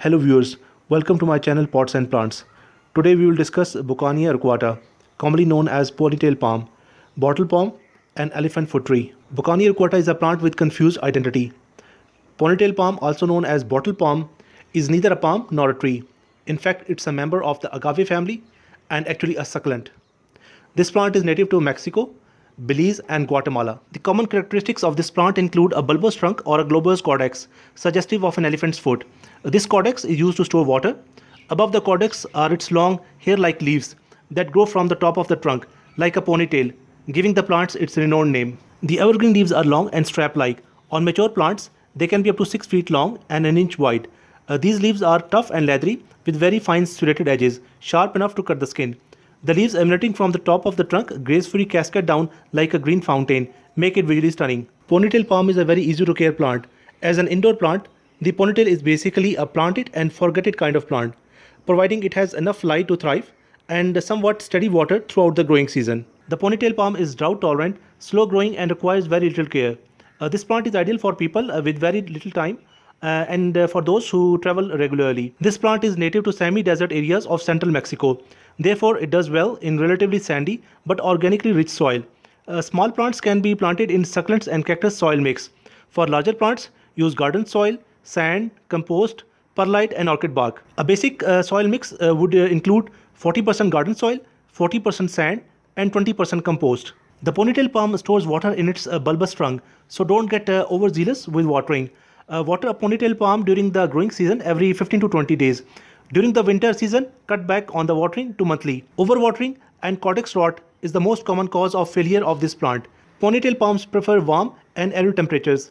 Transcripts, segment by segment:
Hello viewers, welcome to my channel Pots and Plants. Today we will discuss Bucania arcuata, commonly known as ponytail palm, bottle palm and elephant foot tree. Bucania arcuata is a plant with confused identity. Ponytail palm, also known as bottle palm, is neither a palm nor a tree. In fact, it's a member of the agave family and actually a succulent. This plant is native to Mexico, Belize, and Guatemala. The common characteristics of this plant include a bulbous trunk or a globose caudex, suggestive of an elephant's foot. This caudex is used to store water. Above the caudex are its long, hair-like leaves that grow from the top of the trunk, like a ponytail, giving the plants its renowned name. The evergreen leaves are long and strap-like. On mature plants, they can be up to 6 feet long and an inch wide. These leaves are tough and leathery, with very fine serrated edges, sharp enough to cut the skin. The leaves emanating from the top of the trunk gracefully cascade down like a green fountain, make it visually stunning. Ponytail palm is a very easy to care plant. As an indoor plant, the ponytail is basically a plant it and forget it kind of plant, providing it has enough light to thrive and somewhat steady water throughout the growing season. The ponytail palm is drought tolerant, slow growing and requires very little care. This plant is ideal for people with very little time and for those who travel regularly. This plant is native to semi-desert areas of central Mexico. Therefore, it does well in relatively sandy but organically rich soil. Small plants can be planted in succulents and cactus soil mix. For larger plants, use garden soil, sand, compost, perlite and orchid bark. A basic soil mix would include 40% garden soil, 40% sand and 20% compost. The ponytail palm stores water in its bulbous trunk, so don't get overzealous with watering. Water a ponytail palm during the growing season every 15 to 20 days. During the winter season, cut back on the watering to monthly. Overwatering and caudex rot is the most common cause of failure of this plant. Ponytail palms prefer warm and arid temperatures.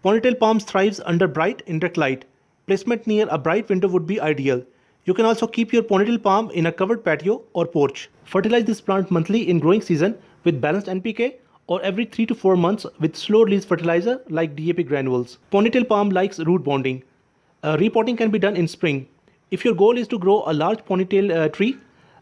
Ponytail palms thrives under bright indirect light. Placement near a bright window would be ideal. You can also keep your ponytail palm in a covered patio or porch. Fertilize this plant monthly in growing season with balanced NPK or every 3 to 4 months with slow release fertilizer like DAP granules. Ponytail palm likes root bonding. Repotting can be done in spring. If your goal is to grow a large ponytail tree,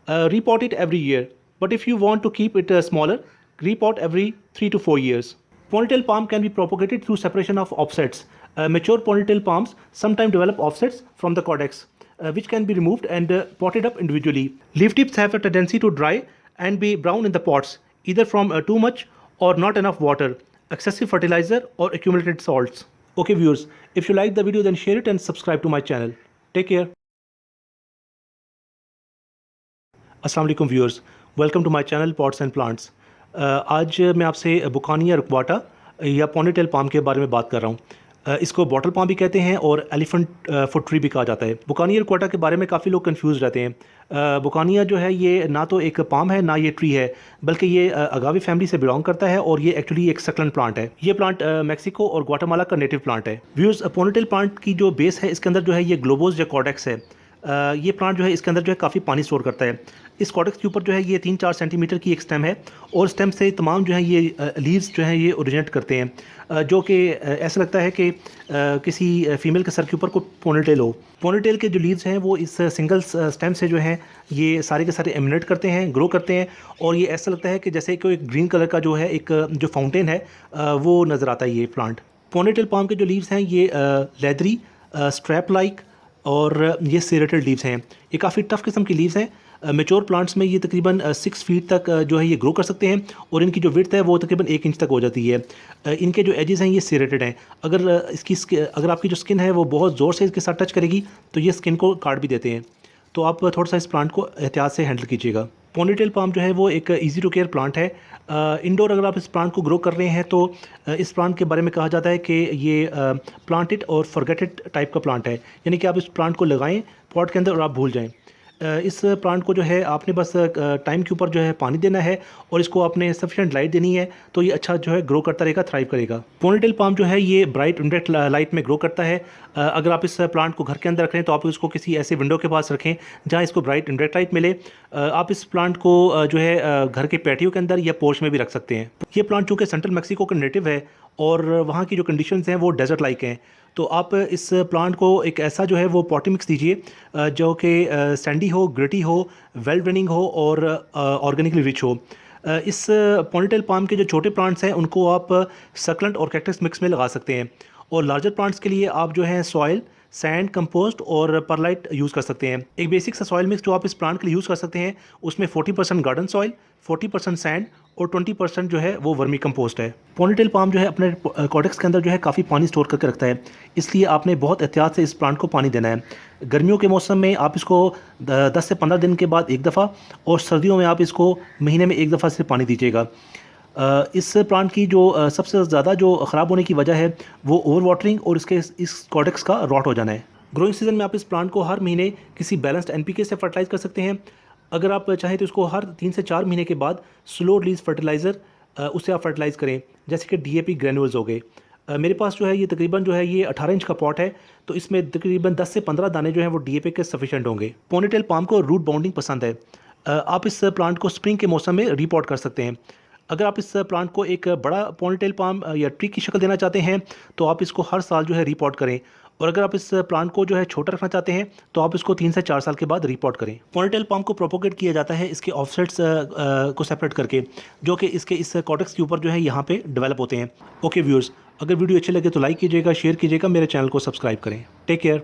repot it every year. But if you want to keep it smaller, repot every 3 to 4 years. Ponytail palm can be propagated through separation of offsets. Mature ponytail palms sometimes develop offsets from the caudex, which can be removed and potted up individually. Leaf tips have a tendency to dry and be brown in the pots, either from too much or not enough water, excessive fertilizer or accumulated salts. Okay viewers, if you like the video then share it and subscribe to my channel. Take care. अस्सलाम वालेकुम viewers, welcome to my channel pots and plants. आज मैं आपसे बुकानिया arcuata या ponytail palm के बारे में बात कर रहा हूँ। इसको बॉटल पाम भी कहते हैं और एलिफेंट फुट ट्री भी कहा जाता है। बुकानिया arcuata के बारे में काफ़ी लोग कंफ्यूज रहते हैं। बुकानिया जो है ये ना तो एक पाम है ना ये ट्री है, बल्कि ये अगावे फैमिली से बिलोंग करता है और ये एक्चुअली एक सक्लेंट प्लांट है। ये प्लांट मैक्सिको और ग्वाटेमाला का नेटिव प्लांट है। व्यूअर्स, पॉनीटेल प्लांट की जो बेस है इसके अंदर जो है ये ग्लोबोस या कॉडेक्स है। ये प्लांट जो है इसके अंदर जो है काफ़ी पानी स्टोर करता है। इस कॉडेक्स के ऊपर जो है ये 3-4 सेंटीमीटर की एक स्टेम है और स्टेम से तमाम जो है ये लीव्स जो हैं ये ओरिजिनेट करते हैं, जो कि ऐसा लगता है कि किसी फीमेल के सर के ऊपर कोई पोनीटेल हो। पोनीटेल के जो लीव्स हैं वो इस सिंगल स्टेम से जो हैं ये सारे के सारे एमिनेट करते हैं, ग्रो करते हैं और ये ऐसा लगता है कि जैसे कोई ग्रीन कलर का जो है एक जो फाउंटेन है वो नज़र आता है ये प्लांट। पोनीटेल पाम के जो लीव्स हैं ये लेदरी, स्ट्रैप लाइक और ये सेरेटेड लीव्स हैं। ये काफ़ी टफ किस्म की लीव्स हैं। मेच्योर प्लांट्स में ये तकरीबन 6 फीट तक जो है ये ग्रो कर सकते हैं और इनकी जो विड्थ है वो तकरीबन 1 इंच तक हो जाती है। इनके जो एजेस हैं ये सेरेटेड हैं। अगर आपकी जो स्किन है वो बहुत ज़ोर से इसके साथ टच करेगी तो ये स्किन को काट भी देते हैं। तो आप थोड़ा सा इस प्लांट को एहतियात से हैंडल कीजिएगा। पॉनीटेल पाम जो है वो एक ईजी टू केयर प्लांट है। इंडोर अगर आप इस प्लांट को ग्रो कर रहे हैं तो इस प्लांट के बारे में कहा जाता है कि ये प्लांट इट और फॉरगेट इट टाइप का प्लांट है, यानी कि आप इस प्लांट को लगाएं पॉट के अंदर और आप भूल जाएं। इस प्लांट को जो है आपने बस टाइम के ऊपर जो है पानी देना है और इसको आपने सफिशिएंट लाइट देनी है तो ये अच्छा जो है ग्रो करता रहेगा, थ्राइव करेगा। पॉनीटेल पाम जो है ये ब्राइट इंडायरेक्ट लाइट में ग्रो करता है। अगर आप इस प्लांट को घर के अंदर रखें तो आप इसको किसी ऐसे विंडो के पास रखें जहाँ इसको ब्राइट इंडायरेक्ट लाइट मिले। आप इस प्लांट को जो है घर के पैटियो के अंदर या पोर्च में भी रख सकते हैं। ये प्लांट चूँकि सेंट्रल मैक्सिको का नेटिव है और वहाँ की जो कंडीशंस हैं वो डेजर्ट लाइक हैं, तो आप इस प्लांट को एक ऐसा जो है वो पॉटी मिक्स दीजिए जो कि सैंडी हो, ग्रिटी हो, वेल ड्रेनिंग हो और ऑर्गेनिकली रिच हो। इस पॉनीटेल पाम के जो छोटे प्लांट्स हैं उनको आप सकलेंट और कैक्टस मिक्स में लगा सकते हैं और लार्जर प्लांट्स के लिए आप जो है सॉयल, सैंड, कंपोस्ट और परलाइट यूज़ कर सकते हैं। एक बेसिक सा सॉइल मिक्स जो आप इस प्लांट के लिए यूज़ कर सकते हैं, उसमें 40% गार्डन सॉइल, 40% सैंड और 20% जो है वो वर्मी कंपोस्ट है। पोनीटेल पाम जो है अपने कॉर्टेक्स के अंदर जो है काफ़ी पानी स्टोर करके रखता है, इसलिए आपने बहुत एहतियात से इस प्लांट को पानी देना है। गर्मियों के मौसम में आप इसको 10 से 15 दिन के बाद एक दफ़ा, और सर्दियों में आप इसको महीने में एक दफ़ा से पानी दीजिएगा। इस प्लांट की जो सबसे ज़्यादा जो ख़राब होने की वजह है वो ओवर वाटरिंग और इस कॉर्टेक्स का रॉट हो जाना है। ग्रोइंग सीजन में आप इस प्लांट को हर महीने किसी बैलेंस्ड एनपीके से फर्टिलाइज कर सकते हैं। अगर आप चाहें तो इसको हर 3 से 4 महीने के बाद स्लो रिलीज फर्टिलाइज़र उससे आप फर्टिलाइज़ करें, जैसे कि डीएपी ग्रेनुअल्स हो गए। मेरे पास जो है ये तकरीबन जो है ये 18 इंच का पॉट है, तो इसमें तकरीबन 10 से 15 दाने जो हैं वो डीएपी के सफिशेंट होंगे। पोनीटेल पाम को रूट बाउंडिंग पसंद है। आप इस प्लांट को स्प्रिंग के मौसम में रीपॉट कर सकते हैं। अगर आप इस प्लांट को एक बड़ा पोनीटेल पाम या ट्री की शक्ल देना चाहते हैं तो आप इसको हर साल जो है रीपॉट करें, और अगर आप इस प्लांट को जो है छोटा रखना चाहते हैं तो आप इसको 3 से 4 साल के बाद रीपॉट करें। पोनीटेल पाम को प्रोपोगेट किया जाता है इसके ऑफसेट्स को सेपरेट करके, जो कि इसके इस कॉर्टेक्स के ऊपर जो है यहाँ पे डेवलप होते हैं। ओके व्यूअर्स, अगर वीडियो अच्छे लगे तो लाइक कीजिएगा, शेयर कीजिएगा, मेरे चैनल को सब्सक्राइब करें। Take care.